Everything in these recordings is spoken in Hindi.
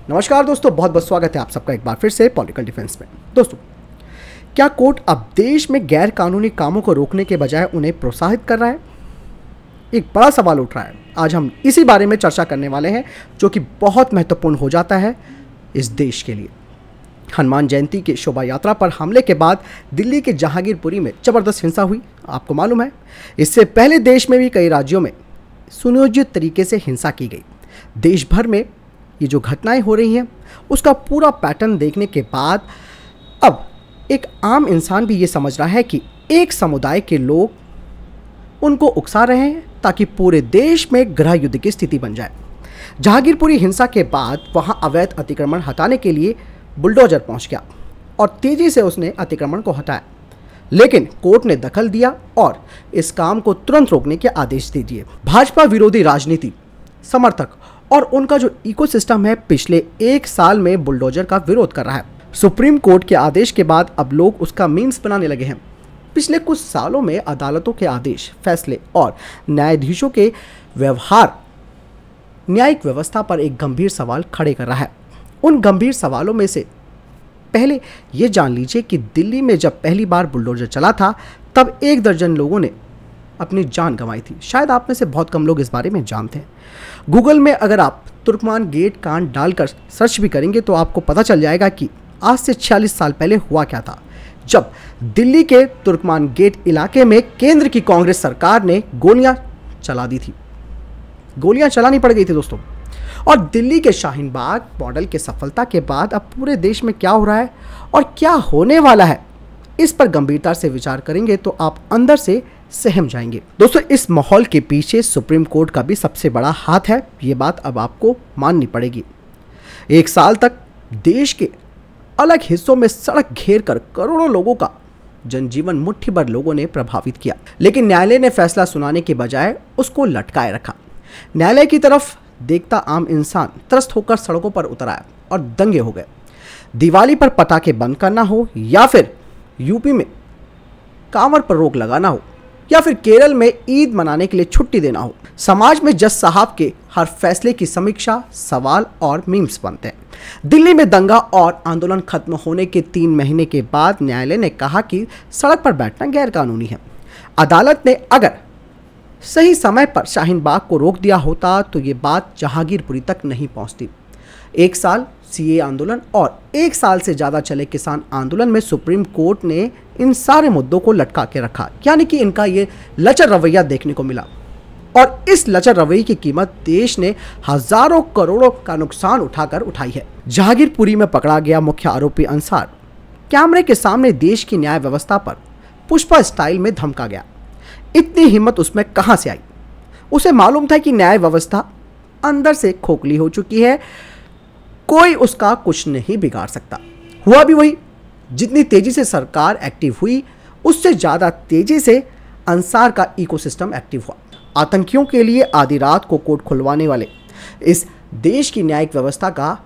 नमस्कार दोस्तों, बहुत बहुत स्वागत है आप सबका एक बार फिर से पॉलिटिकल डिफेंस में। दोस्तों, क्या कोर्ट अब देश में गैर कानूनी कामों को रोकने के बजाय उन्हें प्रोत्साहित कर रहा है? एक बड़ा सवाल उठ रहा है। आज हम इसी बारे में चर्चा करने वाले हैं, जो कि बहुत महत्वपूर्ण हो जाता है इस देश के लिए। हनुमान जयंती की शोभा यात्रा पर हमले के बाद दिल्ली के जहांगीरपुरी में जबरदस्त हिंसा हुई, आपको मालूम है। इससे पहले देश में भी कई राज्यों में सुनियोजित तरीके से हिंसा की गई। देश भर में ये जो घटनाएं हो रही हैं, उसका पूरा पैटर्न देखने के बाद अब एक आम इंसान भी ये समझ रहा है कि एक समुदाय के लोग उनको उकसा रहे हैं ताकि पूरे देश में गृह युद्ध की स्थिति बन जाए। जहांगीरपुरी हिंसा के बाद वहां अवैध अतिक्रमण हटाने के लिए बुलडोजर पहुंच गया और तेजी से उसने अतिक्रमण को हटाया, लेकिन कोर्ट ने दखल दिया और इस काम को तुरंत रोकने के आदेश दे दिए। भाजपा विरोधी राजनीति समर्थक और उनका जो इकोसिस्टम है, पिछले एक साल में बुलडोजर का विरोध कर रहा है। सुप्रीम कोर्ट के आदेश के बाद अब लोग उसका मीम्स बनाने लगे हैं। पिछले कुछ सालों में अदालतों के आदेश, फैसले और न्यायाधीशों के व्यवहार न्यायिक व्यवस्था पर एक गंभीर सवाल खड़े कर रहा है। उन गंभीर सवालों में से पहले ये जान लीजिए कि दिल्ली में जब पहली बार बुलडोजर चला था, तब 1 दर्जन लोगों ने अपनी जान गंवाई थी। शायद आप में से बहुत कम लोग इस बारे में जानते हैं। गूगल में अगर आप तुर्कमान गेट कांड डालकर सर्च भी करेंगे तो आपको पता चल जाएगा कि आज से 46 साल पहले हुआ क्या था, जब दिल्ली के तुर्कमान गेट इलाके में केंद्र की कांग्रेस सरकार ने गोलियां चला दी थी। गोलियां चलानी पड़ गई थी दोस्तों। और दिल्ली के शाहीन बाग मॉडल के सफलता के बाद अब पूरे देश में क्या हो रहा है और क्या होने वाला है, इस पर गंभीरता से विचार करेंगे तो आप अंदर से सहम जाएंगे। दोस्तों, इस माहौल के पीछे सुप्रीम कोर्ट का भी सबसे बड़ा हाथ है। ये बात अब आपको माननी पड़ेगी। 1 साल तक देश के अलग हिस्सों में सड़क घेर कर करोड़ों लोगों का जनजीवन मुट्ठी भर लोगों ने प्रभावित किया, लेकिन न्यायालय ने फैसला सुनाने के बजाय उसको लटकाए रखा। न्यायालय की तरफ देखता आम इंसान त्रस्त होकर सड़कों पर उतर आया और दंगे हो गए। दिवाली पर पटाखे बंद करना हो, या फिर यूपी में कांवड़ पर रोक लगाना हो, या फिर केरल में ईद मनाने के लिए छुट्टी देना हो, समाज में जज साहब के हर फैसले की समीक्षा, सवाल और मीम्स बनते हैं। दिल्ली में दंगा और आंदोलन खत्म होने के 3 महीने के बाद न्यायालय ने कहा कि सड़क पर बैठना गैर कानूनी है। अदालत ने अगर सही समय पर शाहीन बाग को रोक दिया होता तो ये बात जहांगीरपुरी तक नहीं पहुंचती। 1 साल सीए आंदोलन और 1 साल से ज़्यादा चले किसान आंदोलन में सुप्रीम कोर्ट ने इन सारे मुद्दों को लटका के रखा, यानी कि इनका ये लचर रवैया देखने को मिला। और इस लचर रवैये की कीमत देश ने हजारों करोड़ों का नुकसान उठाकर उठाई है। जहांगीरपुरी में पकड़ा गया मुख्य आरोपी अंसार कैमरे के सामने देश की न्याय व्यवस्था पर पुष्पा स्टाइल में धमका गया। इतनी हिम्मत उसमें कहां से आई? उसे मालूम था कि न्याय व्यवस्था अंदर से खोखली हो चुकी है, कोई उसका कुछ नहीं बिगाड़ सकता। हुआ भी वही। जितनी तेजी से सरकार एक्टिव हुई, उससे ज्यादा तेजी से अंसार का इकोसिस्टम एक्टिव हुआ। आतंकियों के लिए आधी रात को कोर्ट खुलवाने वाले इस देश की न्यायिक व्यवस्था का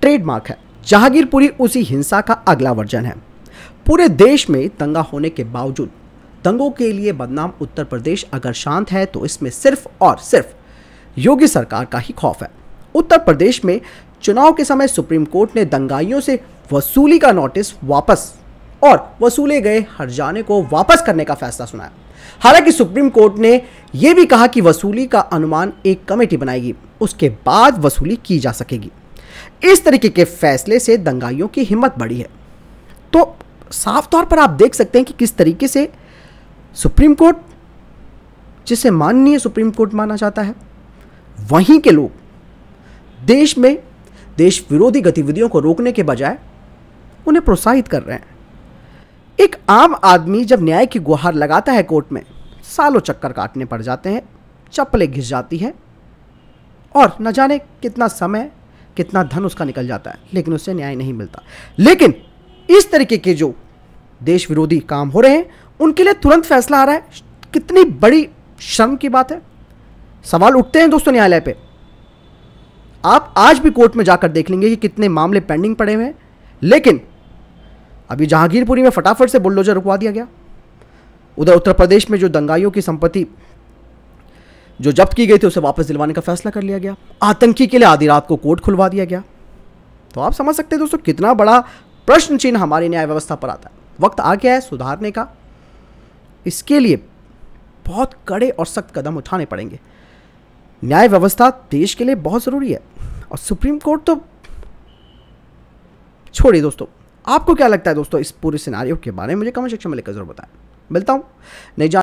ट्रेडमार्क है। जहांगीरपुरी उसी हिंसा का अगला वर्जन है। पूरे देश में दंगा होने के बावजूद दंगों के लिए बदनाम उत्तर प्रदेश अगर शांत है तो इसमें सिर्फ और सिर्फ योगी सरकार का ही खौफ है। उत्तर प्रदेश में चुनाव के समय सुप्रीम कोर्ट ने दंगाइयों से वसूली का नोटिस वापस और वसूले गए हर्जाने को वापस करने का फैसला सुनाया। हालांकि सुप्रीम कोर्ट ने यह भी कहा कि वसूली का अनुमान एक कमेटी बनाएगी, उसके बाद वसूली की जा सकेगी। इस तरीके के फैसले से दंगाइयों की हिम्मत बढ़ी है। तो साफ तौर पर आप देख सकते हैं कि किस तरीके से सुप्रीम कोर्ट, जिसे माननीय सुप्रीम कोर्ट माना जाता है, वहीं के लोग देश में देश विरोधी गतिविधियों को रोकने के बजाय उन्हें प्रोत्साहित कर रहे हैं। एक आम आदमी जब न्याय की गुहार लगाता है कोर्ट में, सालों चक्कर काटने पड़ जाते हैं, चप्पलें घिस जाती हैं और न जाने कितना समय, कितना धन उसका निकल जाता है, लेकिन उससे न्याय नहीं मिलता। लेकिन इस तरीके के जो देश विरोधी काम हो रहे हैं, उनके लिए तुरंत फैसला आ रहा है। कितनी बड़ी शर्म की बात है। सवाल उठते हैं दोस्तों न्यायालय पे। आप आज भी कोर्ट में जाकर देख लेंगे कि कितने मामले पेंडिंग पड़े हुए हैं, लेकिन अभी जहांगीरपुरी में फटाफट से बुलडोजर रुकवा दिया गया। उधर उत्तर प्रदेश में जो दंगाइयों की संपत्ति जो जब्त की गई थी उसे वापस दिलवाने का फैसला कर लिया गया। आतंकी के लिए आधी रात को कोर्ट खुलवा दिया गया। तो आप समझ सकते हैं दोस्तों कितना बड़ा प्रश्न चिन्ह हमारी न्याय व्यवस्था पर आता है। वक्त आ गया है सुधारने का। इसके लिए बहुत कड़े और सख्त कदम उठाने पड़ेंगे। न्याय व्यवस्था देश के लिए बहुत ज़रूरी है और सुप्रीम कोर्ट तो छोड़िए दोस्तों। आपको क्या लगता है दोस्तों इस पूरे सिनेरियो के बारे में? मुझे कमेंट सेक्शन में लिखकर जरूर बताएं। मिलता हूं नई